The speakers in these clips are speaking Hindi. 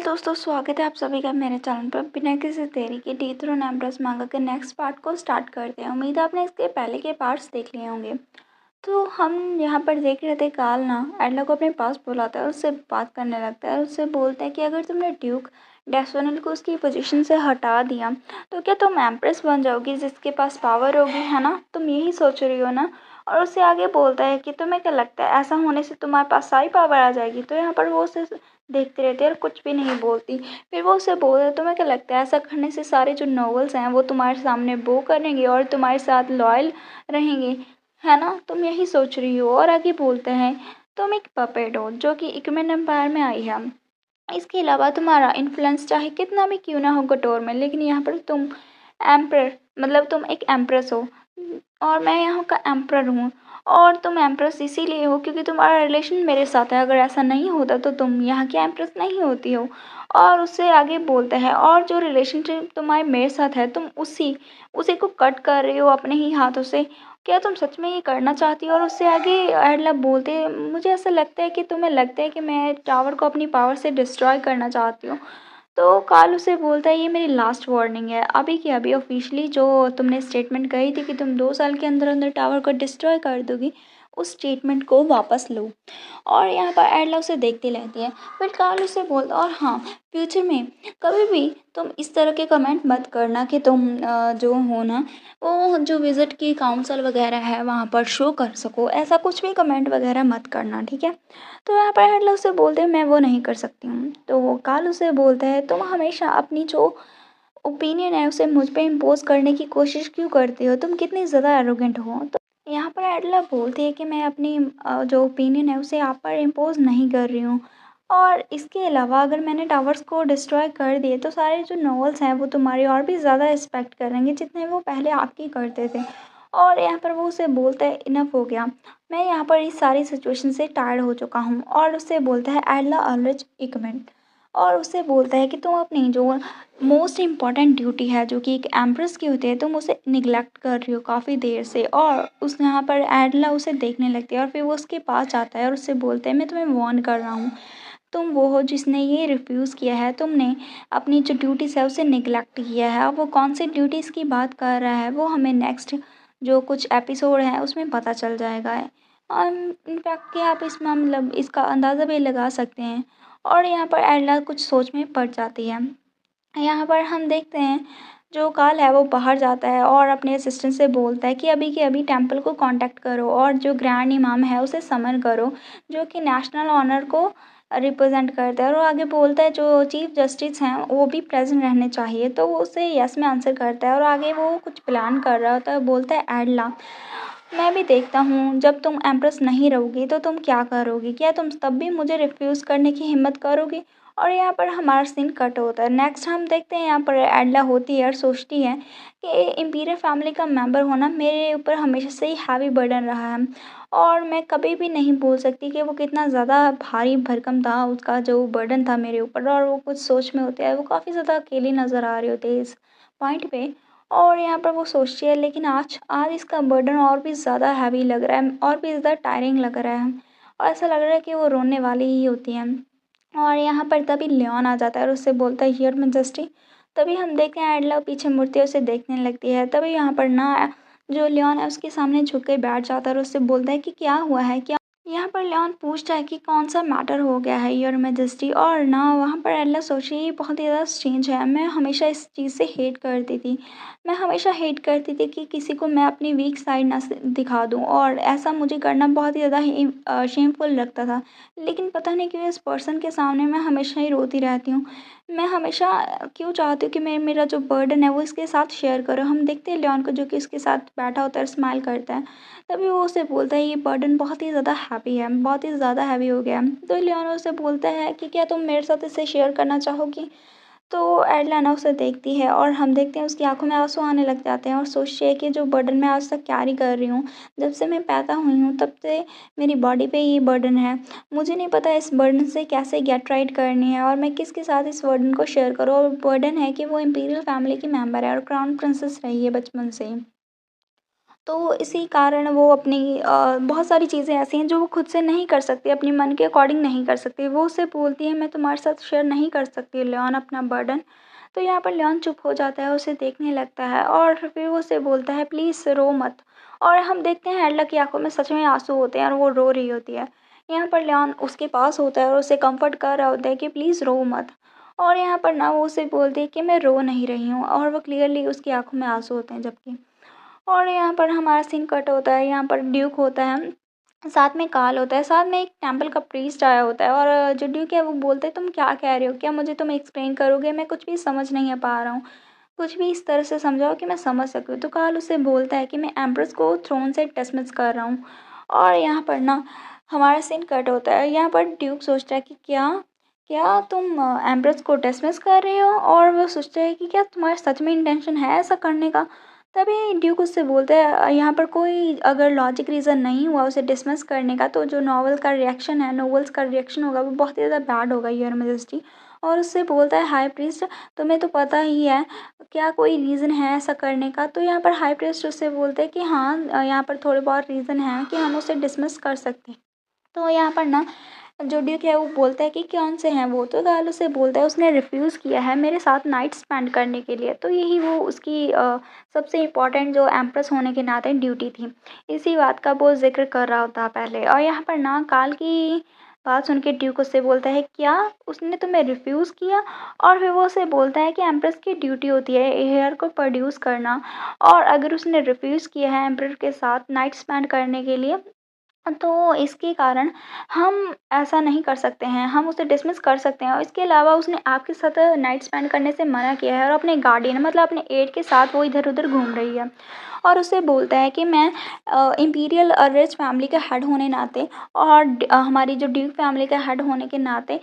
दोस्तों, स्वागत है आप सभी का मेरे चैनल पर। बिना किसी देरी के डिथ्रोन एम्प्रेस मांगा के नेक्स्ट पार्ट को स्टार्ट करते हैं। उम्मीद है आपने इसके पहले के पार्ट्स देख लिए होंगे। तो हम यहाँ पर देख रहे थे, काल ना एडला को अपने पास बुलाता है, उससे बात करने लगता है। उससे बोलता है कि अगर तुमने ड्यूक डेस्वेनल को उसकी पोजीशन से हटा दिया तो क्या तुम एम्प्रेस बन जाओगी जिसके पास पावर होगी, है ना? तुम यही सोच रही हो ना? और उससे आगे बोलता है कि तुम्हें क्या लगता है ऐसा होने से तुम्हारे पास सारी पावर आ जाएगी? तो यहाँ पर वो उसे देखती रहती है और कुछ भी नहीं बोलती। फिर वो उसे बोलता है, तुम्हें क्या लगता है ऐसा करने से सारे जो नॉवेल्स हैं वो तुम्हारे सामने बो करेंगे और तुम्हारे साथ लॉयल रहेंगे, है ना? तुम यही सोच रही हो। और आगे बोलते हैं, तुम एक पपेट हो जो कि इकमेन एम्पायर में आई है। इसके अलावा तुम्हारा इन्फ्लुएंस चाहे कितना भी क्यों ना हो कटोर में, लेकिन यहाँ पर तुम एम्पर मतलब तुम एक एम्प्रेस हो और मैं यहाँ का एम्पर हूँ। और तुम एम्प्रेस इसीलिए हो क्योंकि तुम्हारा रिलेशन मेरे साथ है। अगर ऐसा नहीं होता तो तुम यहाँ की एम्प्रेस नहीं होती हो। और उससे आगे बोलते हैं, और जो रिलेशनशिप तुम्हारे मेरे साथ है तुम उसी को कट कर रही हो अपने ही हाथों से। क्या तुम सच में ये करना चाहती हो? और उससे आगे एडला बोलते हैं, मुझे ऐसा लगता है कि तुम्हें लगता है कि मैं टावर को अपनी पावर से डिस्ट्रॉय करना चाहती हूँ। तो काल उसे बोलता है, ये मेरी लास्ट वार्निंग है। अभी की अभी ऑफिशियली जो तुमने स्टेटमेंट कही थी कि तुम 2 साल के अंदर अंदर टावर को डिस्ट्रॉय कर दोगी, उस स्टेटमेंट को वापस लो। और यहाँ पर एडला उसे देखती रहती है। फिर काल उसे बोलता, और हाँ, फ्यूचर में कभी भी तुम इस तरह के कमेंट मत करना कि तुम जो हो ना, वो जो विजिट की काउंसिल वगैरह है वहाँ पर शो कर सको। ऐसा कुछ भी कमेंट वगैरह मत करना, ठीक है? तो यहाँ पर एडला उसे बोलते हैं, मैं वो नहीं कर सकती हूँ। तो काल उसे बोलता है, तुम हमेशा अपनी जो ओपिनियन है उसे मुझ पे इम्पोज करने की कोशिश क्यों करती हो? तुम कितनी ज़्यादा एरोगेंट हो। तो यहाँ पर एडला बोलती है कि मैं अपनी जो ओपिनियन है उसे आप पर इम्पोज नहीं कर रही हूँ। और इसके अलावा अगर मैंने टावर्स को डिस्ट्रॉय कर दिए तो सारे जो नॉवेल्स हैं वो तुम्हारी और भी ज़्यादा रिस्पेक्ट करेंगे जितने वो पहले आपकी करते थे। और यहाँ पर वो उसे बोलता है, इनफ हो गया, मैं यहाँ पर इस सारी सिचुएशन से टायर्ड हो चुका हूँ। और उससे बोलता है, एडला ऑलरेज इकमेंट। और उससे बोलता है कि तुम अपनी जो मोस्ट इम्पॉर्टेंट ड्यूटी है जो कि एक एम्प्रेस की होती है, तुम उसे निगलेक्ट कर रही हो काफ़ी देर से। और उस यहाँ पर एडला उसे देखने लगती है और फिर वो उसके पास जाता है और उससे बोलता है, मैं तुम्हें वार्न कर रहा हूँ, तुम वो हो जिसने ये रिफ्यूज़ किया है। तुमने अपनी जो ड्यूटीज़ है उसे निगलेक्ट किया है। अब वो कौन सी ड्यूटीज़ की बात कर रहा है वो हमें नेक्स्ट जो कुछ एपिसोड है उसमें पता चल जाएगा। इनफैक्ट कि आप इसमें मतलब इसका अंदाज़ा भी लगा सकते हैं। और यहाँ पर एडला कुछ सोच में पड़ जाती है। यहाँ पर हम देखते हैं, जो काल है वो बाहर जाता है और अपने असिस्टेंट से बोलता है कि अभी के अभी टेंपल को कांटेक्ट करो और जो ग्रैंड इमाम है उसे समन करो, जो कि नेशनल ऑनर को रिप्रेजेंट करता है। और आगे बोलता है जो चीफ जस्टिस हैं वो भी प्रेजेंट रहने चाहिए। तो वो उसे यस में आंसर करता है और आगे वो कुछ प्लान कर रहा होता है। बोलता है, एडला, मैं भी देखता हूँ जब तुम एम्प्रेस नहीं रहोगी तो तुम क्या करोगी, क्या तुम तब भी मुझे रिफ्यूज़ करने की हिम्मत करोगी? और यहाँ पर हमारा सीन कट होता है। नेक्स्ट हम देखते हैं, यहाँ पर एडला होती है और सोचती है कि इम्पीरियल फैमिली का मेंबर होना मेरे ऊपर हमेशा से ही हैवी बर्डन रहा है। और मैं कभी भी नहीं बोल सकती कि वो कितना ज़्यादा भारी भरकम था, उसका जो बर्डन था मेरे ऊपर। और वो कुछ सोच में होते हैं, वो काफ़ी ज़्यादा अकेली नज़र आ रही होती है इस पॉइंट पे। और यहाँ पर वो सोचती है, लेकिन आज आज इसका बर्डन और भी ज़्यादा हैवी लग रहा है और भी ज़्यादा टायरिंग लग रहा है। और ऐसा लग रहा है कि वो रोने वाली ही होती है। और यहाँ पर तभी लियोन आ जाता है और उससे बोलता है, हियर मैजेस्टी। तभी हम देखते हैं एडला पीछे मुड़ती है, उसे देखने लगती है। तभी यहाँ पर ना जो लियोन है उसके सामने झुक के बैठ जाता है और उससे बोलता है कि क्या हुआ है, क्या? यहाँ पर लियोन पूछता है कि कौन सा मैटर हो गया है योर मैजेस्टी। और ना वहाँ पर एडला सोची, ये बहुत ही ज़्यादा स्ट्रेंज है, मैं हमेशा इस चीज़ से हेट करती थी। मैं हमेशा हेट करती थी कि किसी को मैं अपनी वीक साइड ना दिखा दूँ, और ऐसा मुझे करना बहुत ही ज़्यादा शेमफुल लगता था। लेकिन पता नहीं क्यों इस पर्सन के सामने मैं हमेशा ही रोती रहती हूँ। मैं हमेशा क्यों चाहती हूँ कि मेरा जो बर्डन है वो इसके साथ शेयर करो। हम देखते हैं लियोन को जो कि उसके साथ बैठा होता है, स्माइल करता है। तभी वो उसे बोलता है, ये बर्डन बहुत ही ज़्यादा हैवी है, बहुत ही ज़्यादा हैवी हो गया है। तो लियोन उसे बोलता है कि क्या तुम मेरे साथ इसे शेयर करना चाहोगी? तो एडलाना उसे देखती है और हम देखते हैं उसकी आंखों में आंसू आने लग जाते हैं और सोचती है कि जो बर्डन मैं आज तक कैरी कर रही हूँ, जब से मैं पैदा हुई हूँ तब से मेरी बॉडी पे ये बर्डन है। मुझे नहीं पता इस बर्डन से कैसे गेट राइट करनी है और मैं किसके साथ इस बर्डन को शेयर करूँ। और बर्डन है कि वो इम्पीरियल फैमिली की मेंबर है और क्राउन प्रिंसेस रही है बचपन से ही। तो इसी कारण वो अपनी बहुत सारी चीज़ें ऐसी हैं जो वो खुद से नहीं कर सकती, अपने मन के अकॉर्डिंग नहीं कर सकती। वो उससे बोलती है मैं तुम्हारे साथ शेयर नहीं कर सकती लियोन अपना बर्डन। तो यहाँ पर लियोन चुप हो जाता है, उसे देखने लगता है और फिर वो उसे बोलता है प्लीज़ रो मत। और हम देखते हैं एडला की आँखों में सच में आँसू होते हैं और वो रो रही होती है। यहाँ पर लियोन उसके पास होता है और उसे कम्फर्ट कर रहा होता है कि प्लीज़ रो मत। और यहाँ पर ना वो उसे बोलती है कि मैं रो नहीं रही हूँ और वो क्लियरली उसकी आँखों में आँसू होते हैं जबकि। और यहाँ पर हमारा सीन कट होता है, यहाँ पर ड्यूक होता है, साथ में कार्ल होता है, साथ में एक टेंपल का प्रीस्ट आया होता है और जो ड्यूक है वो बोलते हैं तुम क्या कह रहे हो? क्या मुझे तुम एक्सप्लेन करोगे? मैं कुछ भी समझ नहीं पा रहा हूँ। कुछ भी इस तरह से समझाओ कि मैं समझ सकूँ। तो कार्ल उसे बोलता है कि मैं एम्प्रेस को थ्रोन से डिसमिस कर रहा हूँ। और यहाँ पर ना हमारा सीन कट होता है। यहाँ पर ड्यूक सोचता है कि क्या क्या तुम एम्प्रेस को डिसमिस कर रहे हो? और वो सोचता है कि क्या तुम्हारा सच में इंटेंशन है ऐसा करने का? तभी ड्यूक उससे बोलता है यहाँ पर कोई अगर लॉजिक रीज़न नहीं हुआ उसे डिसमिस करने का तो जो नोवेल्स का रिएक्शन होगा वो बहुत ही ज़्यादा बैड होगा योर मैजेस्टी। और उससे बोलता है हाई प्रीस्ट तुम्हें तो पता ही है, क्या कोई रीज़न है ऐसा करने का? तो यहाँ पर हाई प्रीस्ट उससे बोलते हैं कि हाँ यहाँ पर थोड़े बहुत रीज़न हैं कि हम उसे डिसमिस कर सकते हैं। तो यहाँ पर ना जो ड्यूक है वो बोलता है कि कौन से हैं वो? तो गाल उसे बोलता है उसने रिफ्यूज़ किया है मेरे साथ नाइट स्पेंड करने के लिए। तो यही वो उसकी सबसे इम्पोर्टेंट जो एम्प्रेस होने के नाते ड्यूटी थी। इसी बात का वो ज़िक्र कर रहा होता है पहले। और यहाँ पर ना काल की बात सुन के ड्यूक उससे बोलता है क्या उसने तुम्हें रिफ्यूज़ किया? और फिर वो उसे बोलता है कि एम्प्रेस की ड्यूटी होती है हेयर को प्रोड्यूस करना। और अगर उसने रिफ्यूज़ किया है एम्परर के साथ नाइट स्पेंड करने के लिए तो इसके कारण हम ऐसा नहीं कर सकते हैं, हम उसे डिसमिस कर सकते हैं। और इसके अलावा उसने आपके साथ नाइट स्पेंड करने से मना किया है और अपने गार्डियन मतलब अपने एड के साथ वो इधर-उधर घूम रही है। और उसे बोलता है कि मैं इम्पीरियल रिच फैमिली का हेड होने नाते और हमारी जो ड्यूक फैमिली का हेड होने के नाते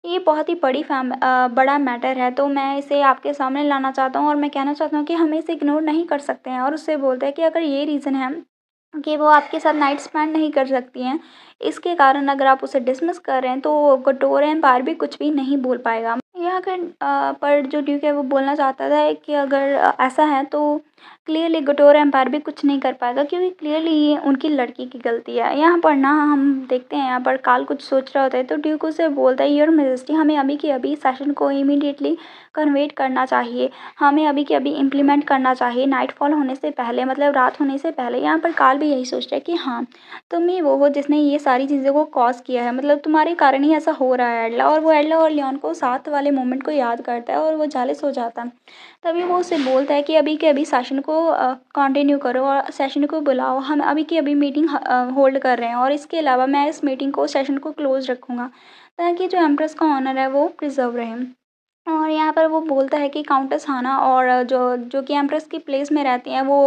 ये बहुत ही बड़ा मैटर है, तो मैं इसे आपके सामने लाना चाहता हूँ और मैं कहना चाहता हूँ कि हम इसे इग्नोर नहीं कर सकते हैं। और उससे बोलता है कि अगर ये रीज़न है कि वो आपके साथ नाइट स्पेंड नहीं कर सकती हैं, इसके कारण अगर आप उसे डिसमिस कर रहे हैं तो कटोरे एम्पायर भी कुछ भी नहीं बोल पाएगा। यहाँ पर जो ड्यूक है वो बोलना चाहता था कि अगर ऐसा है तो क्लियरली कटोरा एम्पायर भी कुछ नहीं कर पाएगा क्योंकि क्लियरली ये उनकी लड़की की गलती है। यहाँ पर ना हम देखते हैं यहाँ पर काल कुछ सोच रहा होता है तो ड्यूक उसे बोलता है योर मैजेस्टी हमें अभी के अभी सेशन को इमीडिएटली कन्वेट करना चाहिए, हमें अभी के अभी इम्प्लीमेंट करना चाहिए नाइटफॉल होने से पहले मतलब रात होने से पहले। यहाँ पर काल भी यही सोचता है कि हाँ तुम ही वो हो जिसने ये सारी चीज़ों को कॉज़ किया है, मतलब तुम्हारे कारण ही ऐसा हो रहा है एडला। और वो एडला और लियोन को साथ वाले मोमेंट को याद करता है और वो जेलस हो जाता है। तभी वो उसे बोलता है कि अभी के अभी सेशन को कंटिन्यू करो और सेशन को बुलाओ, हम अभी की अभी मीटिंग होल्ड कर रहे हैं और इसके अलावा मैं इस मीटिंग को सेशन को क्लोज़ रखूँगा ताकि जो एम्प्रेस का ऑनर है वो प्रिज़र्व रहे। और यहाँ पर वो बोलता है कि काउंटेस हाना और जो कि एम्प्रेस की प्लेस में रहती हैं वो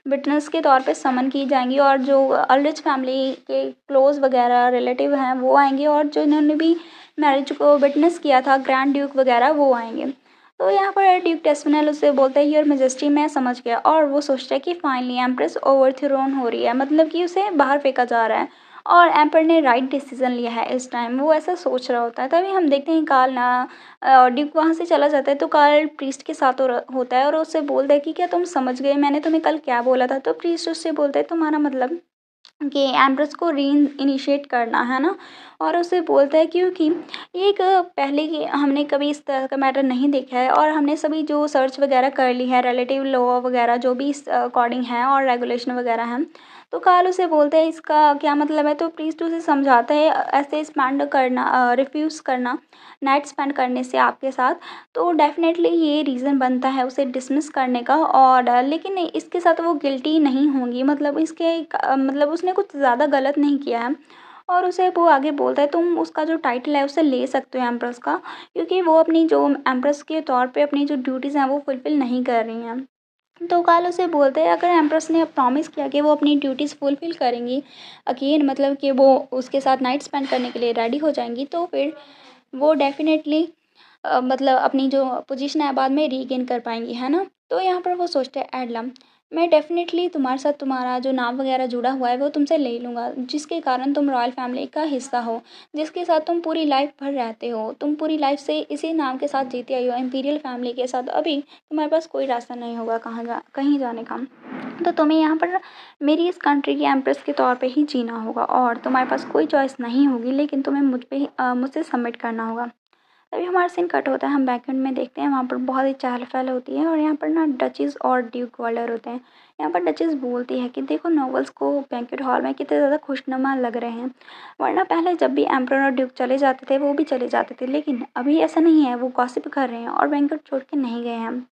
विटनेस के तौर पे समन की जाएंगी और जो अल्ड्रिच फैमिली के क्लोज वगैरह रिलेटिव हैं वो आएंगे और जो इन्होंने भी मैरिज को विटनेस किया था ग्रैंड ड्यूक वगैरह वो आएंगे। तो यहाँ पर ड्यूक टेस्फेनल उससे बोलता है योर मेजेस्टी मैं समझ गया। और वो सोचता है कि फाइनली एम्प्रेस ओवरथ्रोन हो रही है, मतलब कि उसे बाहर फेंका जा रहा है और एम्पर ने राइट डिसीजन लिया है इस टाइम, वो ऐसा सोच रहा होता है। तभी हम देखते हैं काल ना ड्यूक वहाँ से चला जाता है तो कार्ल प्रीस्ट के साथ होता है और उससे बोलता है कि क्या तुम समझ गए मैंने तुम्हें कल क्या बोला था? तो प्रीस्ट उससे बोलता है तुम्हारा मतलब कि एम्प्रेस को री इनिशिएट करना है ना? और उसे बोलता है क्योंकि ये एक पहले की हमने कभी इस तरह का मैटर नहीं देखा है और हमने सभी जो सर्च वगैरह कर ली है रिलेटिव लॉ वगैरह जो भी इस अकॉर्डिंग है और रेगुलेशन वगैरह हैं। तो कार्ल उसे बोलता है इसका क्या मतलब है? तो प्रीस्ट उसे समझाता है ऐसे स्पेंड करना रिफ्यूज़ करना नाइट स्पेंड करने से आपके साथ तो डेफ़िनेटली ये रीज़न बनता है उसे डिसमिस करने का। और लेकिन इसके साथ वो गिल्टी नहीं होंगी, मतलब मतलब उसने कुछ ज़्यादा गलत नहीं किया है। और उसे वो आगे बोलता है तुम उसका जो टाइटल है उसे ले सकते हो एम्प्रेस का, क्योंकि वो अपनी जो एम्प्रेस के तौर पे अपनी जो ड्यूटीज़ हैं वो फुलफ़िल नहीं कर रही हैं। तो काल उसे बोलते हैं अगर एम्प्रेस ने प्रॉमिस किया कि वो अपनी ड्यूटीज़ फुलफ़िल करेंगी अगेन, मतलब कि वो उसके साथ नाइट स्पेंड करने के लिए रेडी हो जाएँगी तो फिर वो डेफ़िनेटली मतलब अपनी जो पोजीशन है बाद में रीगेन कर पाएँगी, है ना? तो यहाँ पर वो सोचते हैं एडलम मैं डेफ़िनेटली तुम्हारे साथ तुम्हारा जो नाम वग़ैरह जुड़ा हुआ है वो तुमसे ले लूँगा, जिसके कारण तुम रॉयल फ़ैमिली का हिस्सा हो, जिसके साथ तुम पूरी लाइफ़ भर रहते हो। तुम पूरी लाइफ़ से इसी नाम के साथ जीते आई हो, इम्पीरियल फ़ैमिली के साथ। अभी तुम्हारे पास कोई रास्ता नहीं होगा कहीं जाने का। तो तुम्हें यहाँ पर मेरी इस कंट्री की एम्प्रेस के तौर पे ही जीना होगा और तुम्हारे पास कोई चॉइस नहीं होगी, लेकिन तुम्हें मुझसे सबमिट करना होगा। तभी हमारा सीन कट होता है, हम बैकएंड में देखते हैं वहाँ पर बहुत ही चहल-पहल होती है और यहाँ पर ना डचेस और ड्यूक वालर होते हैं। यहाँ पर डचेस बोलती है कि देखो नॉवेल्स को बैंक्वेट हॉल में कितने ज़्यादा खुशनुमा लग रहे हैं, वरना पहले जब भी एम्परर और ड्यूक चले जाते थे वो भी चले जाते थे, लेकिन अभी ऐसा नहीं है, वो गॉसिप कर रहे हैं और बैंक्वेट छोड़ के नहीं गए हैं।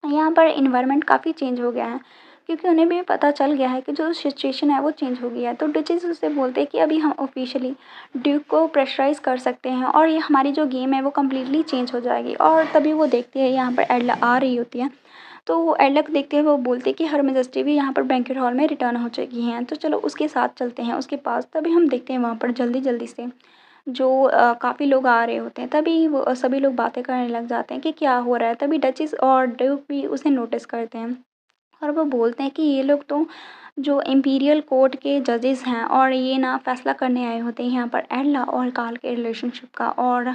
यहाँ पर इन्वायरमेंट काफ़ी चेंज हो गया है, क्योंकि उन्हें भी पता चल गया है कि जो सिचुएशन है वो चेंज हो गई है। तो डचेस उससे बोलते हैं कि अभी हम ऑफिशियली ड्यूक को प्रेशराइज़ कर सकते हैं और ये हमारी जो गेम है वो कम्प्लीटली चेंज हो जाएगी। और तभी वो देखती है यहाँ पर एडला आ रही होती है, तो वो एडला को देखते हुए वो बोलते हैं कि हर मेजेस्टी भी यहाँ पर बैंक्वेट हॉल में रिटर्न हो चुकी हैं, तो चलो उसके साथ चलते हैं उसके पास। तभी हम देखते हैं वहाँ पर जल्दी-जल्दी से जो काफ़ी लोग आ रहे होते हैं, तभी वो सभी लोग बातें करने लग जाते हैं कि क्या हो रहा है। तभी डचेस और ड्यूक भी उसे नोटिस करते हैं और वो बोलते हैं कि ये लोग तो जो इम्पीरियल कोर्ट के जजेस हैं और ये ना फैसला करने आए होते हैं यहाँ पर एडला और कार्ल के रिलेशनशिप का। और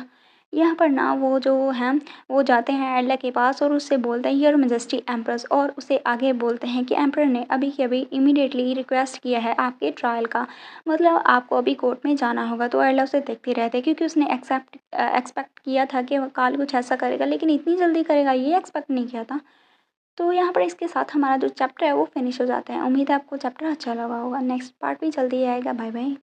यहाँ पर ना वो जो हैं वो जाते हैं एडला के पास और उससे बोलते हैं योर मेजेस्टी एम्प्रेस, और उसे आगे बोलते हैं कि एम्परर ने अभी के अभी इमीडिएटली रिक्वेस्ट किया है आपके ट्रायल का, मतलब आपको अभी कोर्ट में जाना होगा। तो एडला उसे देखते रहते हैं, क्योंकि उसने एक्सपेक्ट किया था कि कार्ल कुछ ऐसा करेगा, लेकिन इतनी जल्दी करेगा ये एक्सपेक्ट नहीं किया था। तो यहाँ पर इसके साथ हमारा जो चैप्टर है वो फिनिश हो जाता है। उम्मीद है आपको चैप्टर अच्छा लगा होगा। नेक्स्ट पार्ट भी जल्दी आएगा। Bye bye.